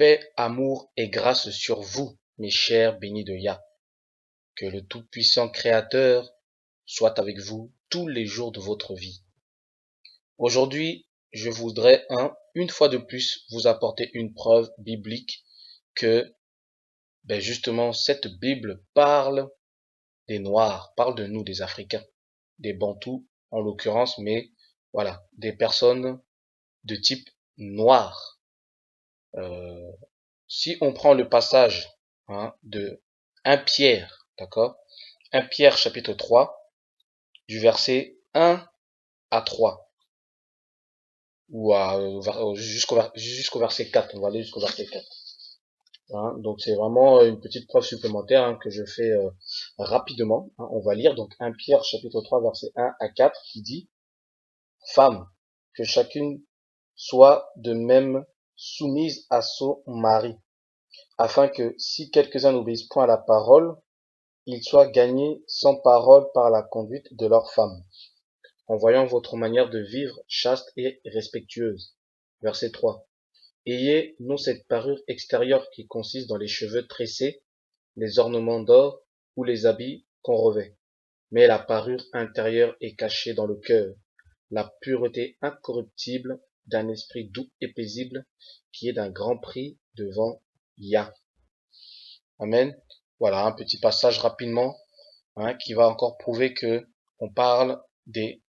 Paix, amour et grâce sur vous, mes chers bénis de Yah. Que le Tout-Puissant Créateur soit avec vous tous les jours de votre vie. Aujourd'hui, je voudrais une fois de plus vous apporter une preuve biblique que justement cette Bible parle des Noirs, parle de nous, des Africains, des Bantous en l'occurrence, mais voilà, des personnes de type noir. Si on prend le passage de 1 Pierre, d'accord, 1 Pierre chapitre 3, du verset 1 à 3, ou jusqu'au verset 4, on va aller jusqu'au verset 4. Donc c'est vraiment une petite preuve supplémentaire que je fais rapidement. On va lire donc 1 Pierre chapitre 3, verset 1 à 4, qui dit: Femmes, que chacune soit de même soumise à son mari, afin que, si quelques-uns n'obéissent point à la parole, ils soient gagnés sans parole par la conduite de leurs femmes, en voyant votre manière de vivre chaste et respectueuse. Verset 3. Ayez non cette parure extérieure qui consiste dans les cheveux tressés, les ornements d'or ou les habits qu'on revêt, mais la parure intérieure est cachée dans le cœur, la pureté incorruptible d'un esprit doux et paisible, qui est d'un grand prix devant Yah. Amen. Voilà un petit passage rapidement qui va encore prouver que on parle de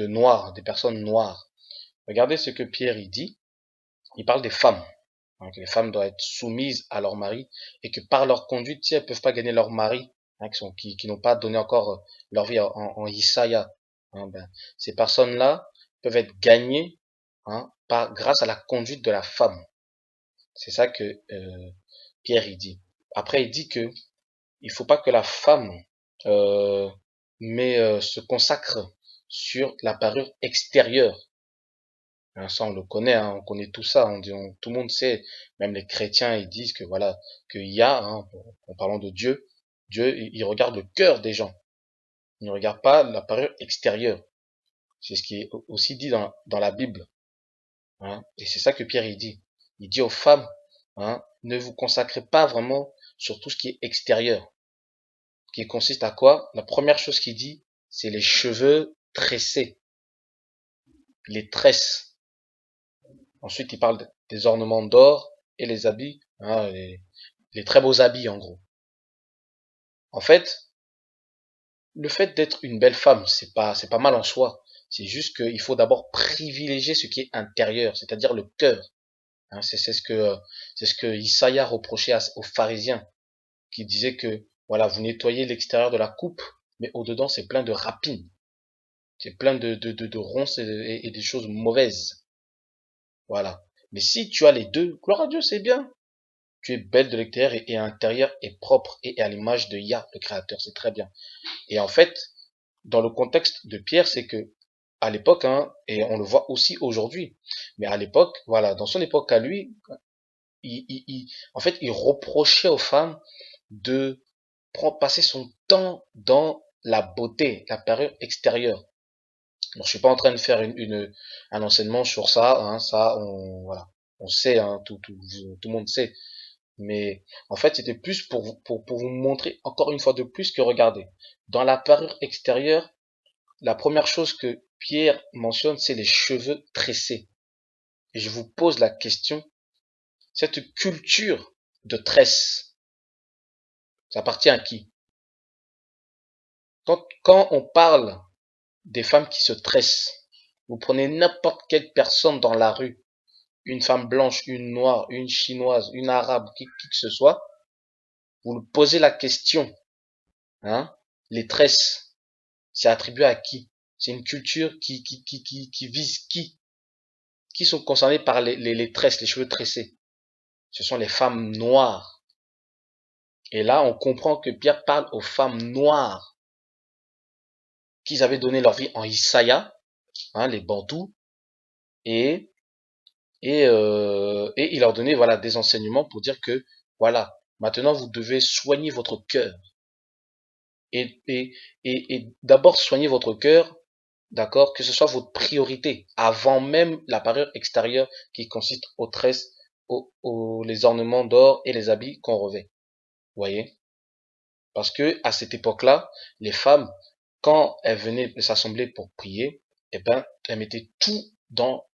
noirs, des personnes noires. Regardez ce que Pierre il dit. Il parle des femmes. Que les femmes doivent être soumises à leur mari et que par leur conduite, si elles peuvent pas gagner leur mari, qui n'ont pas donné encore leur vie en Issaïa, ces personnes-là peuvent être gagnées grâce à la conduite de la femme. C'est ça que Pierre il dit. Après il dit que il faut pas que la femme se consacre sur la parure extérieure. Ça on le connaît, on connaît tout ça, tout le monde sait, même les chrétiens ils disent que voilà, qu'il y a, en parlant de Dieu, il regarde le cœur des gens, il ne regarde pas la parure extérieure. C'est ce qui est aussi dit dans la Bible, et c'est ça que Pierre il dit aux femmes, ne vous consacrez pas vraiment sur tout ce qui est extérieur, qui consiste à quoi? La première chose qu'il dit, c'est les cheveux tressés, les tresses. Ensuite, il parle des ornements d'or et les habits, les très beaux habits en gros. En fait, le fait d'être une belle femme, c'est pas mal en soi. C'est juste qu'il faut d'abord privilégier ce qui est intérieur, c'est-à-dire le cœur. C'est ce que Issaïa reprochait aux pharisiens, qui disaient que voilà, vous nettoyez l'extérieur de la coupe, mais au-dedans c'est plein de rapines, c'est plein de ronces et des choses mauvaises. Voilà. Mais si tu as les deux, gloire à Dieu, c'est bien. Tu es belle de l'extérieur et à l'intérieur est propre et à l'image de Yah, le Créateur, c'est très bien. Et en fait, dans le contexte de Pierre, c'est que à l'époque, et on le voit aussi aujourd'hui, mais à l'époque, voilà, dans son époque à lui, en fait, il reprochait aux femmes de passer son temps dans la beauté, la parure extérieure. Alors, je suis pas en train de faire un enseignement sur ça, ça, voilà, on sait, tout le monde sait. Mais en fait, c'était plus pour vous montrer encore une fois de plus que regardez, dans la parure extérieure, la première chose que Pierre mentionne, c'est les cheveux tressés. Et je vous pose la question, cette culture de tresse, ça appartient à qui? Quand on parle des femmes qui se tressent, vous prenez n'importe quelle personne dans la rue, une femme blanche, une noire, une chinoise, une arabe, qui que ce soit, vous lui posez la question, les tresses, c'est attribué à qui? C'est une culture qui vise qui? Qui sont concernés par les tresses, les cheveux tressés? Ce sont les femmes noires. Et là, on comprend que Pierre parle aux femmes noires qu'ils avaient donné leur vie en Issaïa, les Bantous, et il leur donnait voilà des enseignements pour dire que voilà, maintenant vous devez soigner votre cœur. Et d'abord soigner votre cœur, d'accord, que ce soit votre priorité, avant même la parure extérieure qui consiste aux tresses, les ornements d'or et les habits qu'on revêt. Vous voyez? Parce que à cette époque-là, les femmes, quand elles venaient s'assembler pour prier, eh ben, elles mettaient tout dans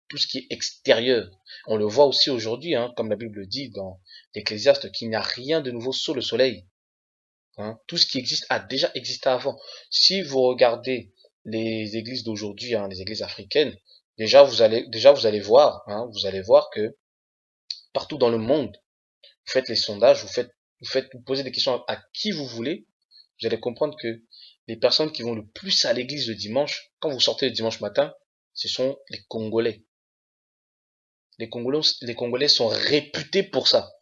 tout ce qui est extérieur. On le voit aussi aujourd'hui, hein, comme la Bible dit dans l'Ecclésiaste, qu'il n'y a rien de nouveau sous le soleil. Hein. Tout ce qui existe a déjà existé avant. Si vous regardez les églises d'aujourd'hui, hein, les églises africaines, déjà vous allez voir, hein, vous allez voir que partout dans le monde, vous faites les sondages, vous posez des questions à qui vous voulez, vous allez comprendre que les personnes qui vont le plus à l'église le dimanche, quand vous sortez le dimanche matin, ce sont les Congolais. Les Congolais sont réputés pour ça.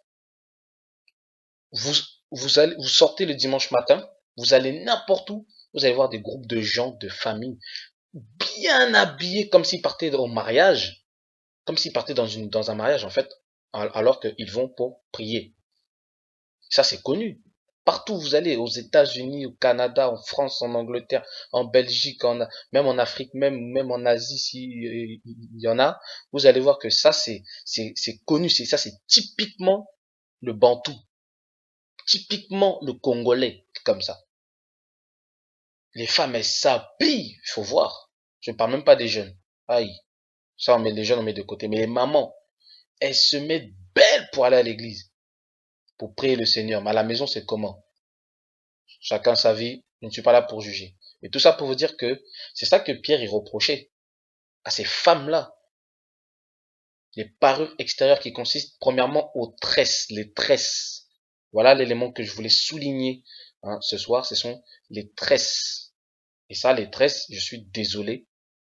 Vous, vous sortez le dimanche matin, vous allez n'importe où, vous allez voir des groupes de gens, de familles, bien habillés comme s'ils partaient au mariage, comme s'ils partaient dans un mariage en fait, alors qu'ils vont pour prier. Ça c'est connu. Partout où vous allez, aux États-Unis, au Canada, en France, en Angleterre, en Belgique, même en Afrique, même en Asie, s'il y en a, vous allez voir que ça c'est connu, ça c'est typiquement le Bantou, typiquement le Congolais, comme ça. Les femmes, elles s'habillent, il faut voir. Je ne parle même pas des jeunes. Aïe, ça on met les jeunes, on met de côté. Mais les mamans, elles se mettent belles pour aller à l'église, pour prier le Seigneur. Mais à la maison, c'est comment? Chacun sa vie, je ne suis pas là pour juger. Mais tout ça pour vous dire que c'est ça que Pierre y reprochait à ces femmes-là. Les parures extérieures qui consistent premièrement aux tresses, les tresses. Voilà l'élément que je voulais souligner hein, ce soir, ce sont les tresses. Et ça, les tresses, je suis désolé,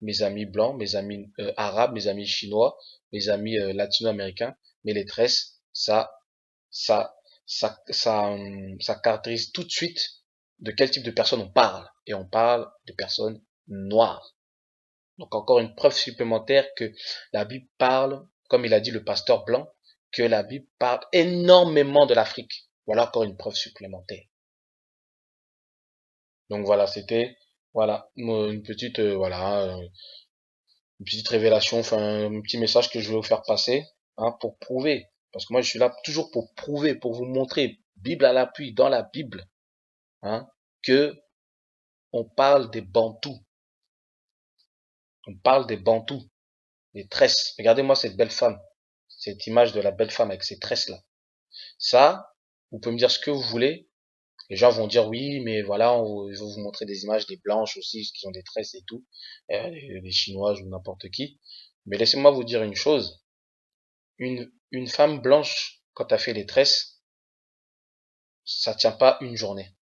mes amis blancs, mes amis arabes, mes amis chinois, mes amis latino-américains, mais les tresses, ça, ça caractérise tout de suite de quel type de personne on parle. Et on parle de personnes noires. Donc encore une preuve supplémentaire que la Bible parle, comme il a dit le pasteur blanc, que la Bible parle énormément de l'Afrique. Voilà encore une preuve supplémentaire. Donc voilà, c'était voilà une petite une petite révélation, enfin un petit message que je vais vous faire passer hein, pour prouver. Parce que moi je suis là toujours pour prouver, pour vous montrer, Bible à l'appui, dans la Bible, hein, que on parle des Bantous. On parle des Bantous, des tresses. Regardez-moi cette belle femme, cette image de la belle femme avec ces tresses-là. Ça, vous pouvez me dire ce que vous voulez. Les gens vont dire oui, mais voilà, je vais vous montrer des images des blanches aussi, qui ont des tresses et tout, les chinoises ou n'importe qui. Mais laissez-moi vous dire une chose. Une femme blanche, quand elle fait les tresses, ça tient pas une journée.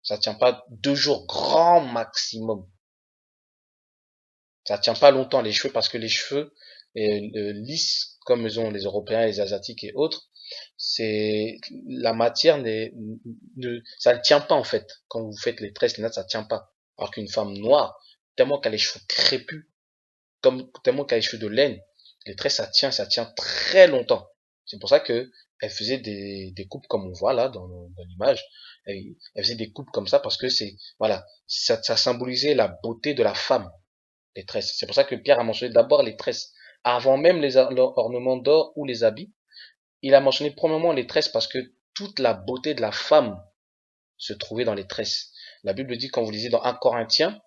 Ça tient pas 2 jours, grand maximum. Ça tient pas longtemps les cheveux parce que les cheveux lisses, comme ils ont les Européens, les Asiatiques et autres, c'est la matière ça ne tient pas en fait. Quand vous faites les tresses, les nattes, ça tient pas. Alors qu'une femme noire, tellement qu'elle a les cheveux crépus, tellement qu'elle a les cheveux de laine, les tresses ça tient très longtemps. C'est pour ça que elle faisait des coupes comme on voit là dans l'image. Elle faisait des coupes comme ça parce que voilà, ça symbolisait la beauté de la femme, les tresses. C'est pour ça que Pierre a mentionné d'abord les tresses, avant même les ornements d'or ou les habits. Il a mentionné premièrement les tresses parce que toute la beauté de la femme se trouvait dans les tresses. La Bible dit, quand vous lisez dans 1 Corinthiens,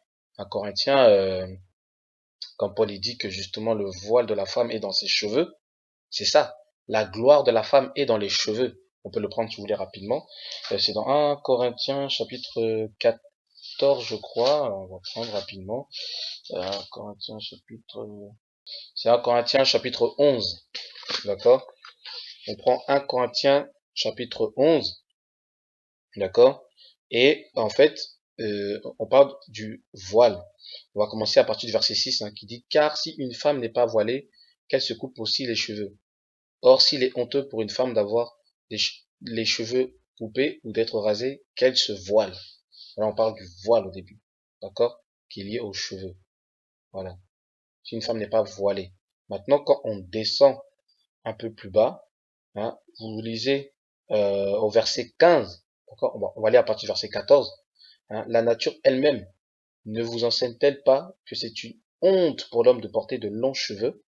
quand Paul dit que justement le voile de la femme est dans ses cheveux, c'est ça. La gloire de la femme est dans les cheveux. On peut le prendre si vous voulez rapidement. C'est dans 1 Corinthiens chapitre 14, je crois. On va prendre rapidement. 1 Corinthiens chapitre... C'est 1 Corinthiens chapitre 11. D'accord? On prend 1 Corinthiens chapitre 11. D'accord? Et en fait, on parle du voile. On va commencer à partir du verset 6 hein, qui dit « Car si une femme n'est pas voilée, qu'elle se coupe aussi les cheveux. Or, s'il est honteux pour une femme d'avoir les cheveux coupés ou d'être rasée, qu'elle se voile. » Là, on parle du voile au début. D'accord? Qui est lié aux cheveux. Voilà. Si une femme n'est pas voilée. Maintenant, quand on descend un peu plus bas, hein, vous lisez au verset 15. D'accord? On va aller à partir du verset 14. Hein, la nature elle-même ne vous enseigne-t-elle pas que c'est une honte pour l'homme de porter de longs cheveux?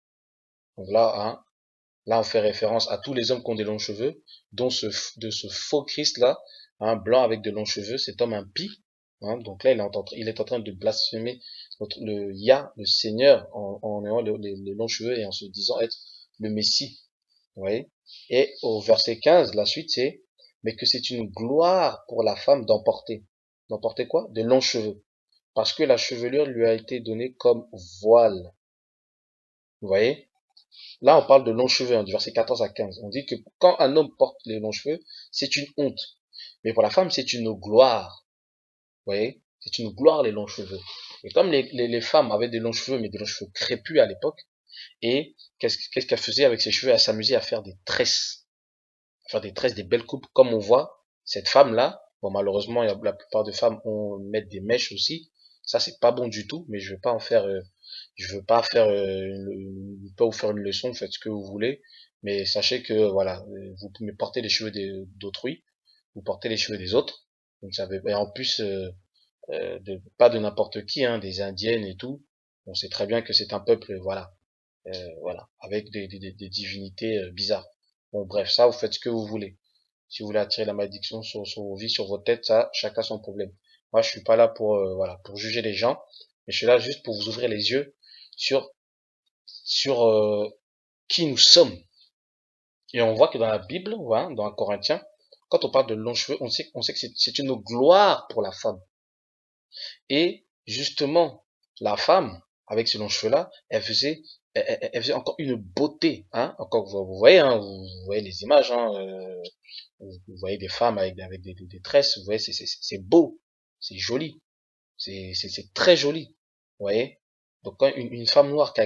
Donc là, hein, Là, on fait référence à tous les hommes qui ont des longs cheveux, dont de ce faux Christ-là, hein, blanc avec de longs cheveux, cet homme impie. Hein, donc là, il est en train de blasphémer le Yah, le Seigneur, en ayant les longs cheveux et en se disant être le Messie. Vous voyez? Et au verset 15, la suite, c'est, mais que c'est une gloire pour la femme d'emporter. D'emporter quoi? De longs cheveux. Parce que la chevelure lui a été donnée comme voile. Vous voyez? Là, on parle de longs cheveux, hein, du verset 14 à 15. On dit que quand un homme porte les longs cheveux, c'est une honte. Mais pour la femme, c'est une gloire. Vous voyez? C'est une gloire, les longs cheveux. Et comme les femmes avaient des longs cheveux, mais des longs cheveux crépus à l'époque, et qu'est-ce qu'elle faisait avec ses cheveux? Elle s'amusait à faire des tresses. À faire des tresses, des belles coupes, comme on voit cette femme-là. Bon, malheureusement, la plupart des femmes mettent des mèches aussi. Ça, c'est pas bon du tout, mais je vais pas en faire je veux pas faire pas vous faire une leçon, faites ce que vous voulez, mais sachez que voilà, vous pouvez porter les cheveux d'autrui, vous portez les cheveux des autres. Donc ça veut, et en plus pas de n'importe qui, hein, des indiennes et tout. On sait très bien que c'est un peuple, voilà, voilà, avec des divinités bizarres. Bon bref, ça vous faites ce que vous voulez. Si vous voulez attirer la malédiction sur vos vies, sur votre tête, ça, chacun son problème. Moi, je suis pas là pour voilà, pour juger les gens, mais je suis là juste pour vous ouvrir les yeux sur sur qui nous sommes. Et on voit que dans la Bible, voilà, dans un Corinthien, quand on parle de longs cheveux, on sait que c'est une gloire pour la femme. Et justement, la femme, avec ces longs cheveux-là, elle faisait encore une beauté, hein. Encore, vous voyez, hein, vous voyez les images, hein, vous voyez des femmes avec des tresses, vous voyez, c'est beau, c'est joli, c'est très joli, vous voyez. Donc quand une femme noire qui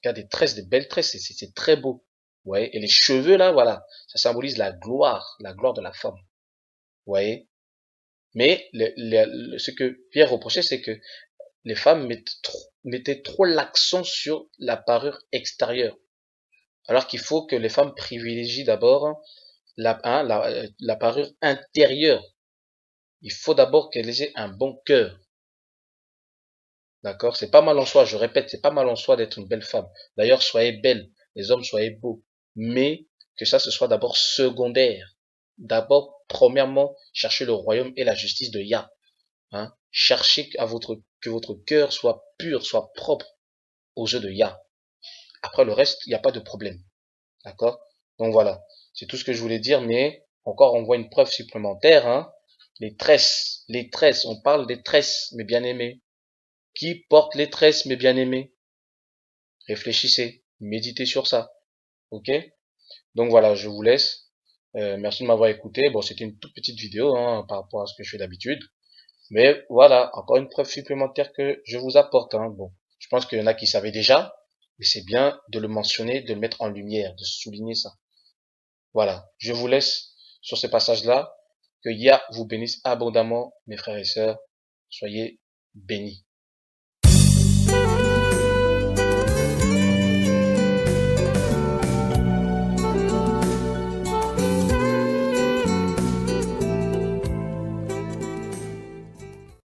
a des tresses, des belles tresses, c'est très beau, vous voyez. Et les cheveux là, voilà, ça symbolise la gloire de la femme, vous voyez. Mais ce que Pierre reprochait, c'est que les femmes mettaient trop l'accent sur la parure extérieure, alors qu'il faut que les femmes privilégient d'abord la parure intérieure. Il faut d'abord qu'elles aient un bon cœur. D'accord? C'est pas mal en soi, je répète, c'est pas mal en soi d'être une belle femme. D'ailleurs, soyez belle, les hommes soyez beaux. Mais que ça, ce soit d'abord secondaire. D'abord, premièrement, cherchez le royaume et la justice de Yah. Hein? Cherchez que votre cœur soit pur, soit propre aux yeux de Yah. Après le reste, il n'y a pas de problème. D'accord? Donc voilà. C'est tout ce que je voulais dire, mais encore, on voit une preuve supplémentaire, hein. Les tresses, on parle des tresses, mes bien-aimés. Qui porte les tresses, mes bien-aimés? Réfléchissez, méditez sur ça, ok? Donc voilà, je vous laisse. Merci de m'avoir écouté. Bon, c'était une toute petite vidéo hein, par rapport à ce que je fais d'habitude. Mais voilà, encore une preuve supplémentaire que je vous apporte. Hein. Bon, je pense qu'il y en a qui savaient déjà, mais c'est bien de le mentionner, de le mettre en lumière, de souligner ça. Voilà, je vous laisse sur ce passage-là. Que Yah vous bénisse abondamment, mes frères et sœurs. Soyez bénis.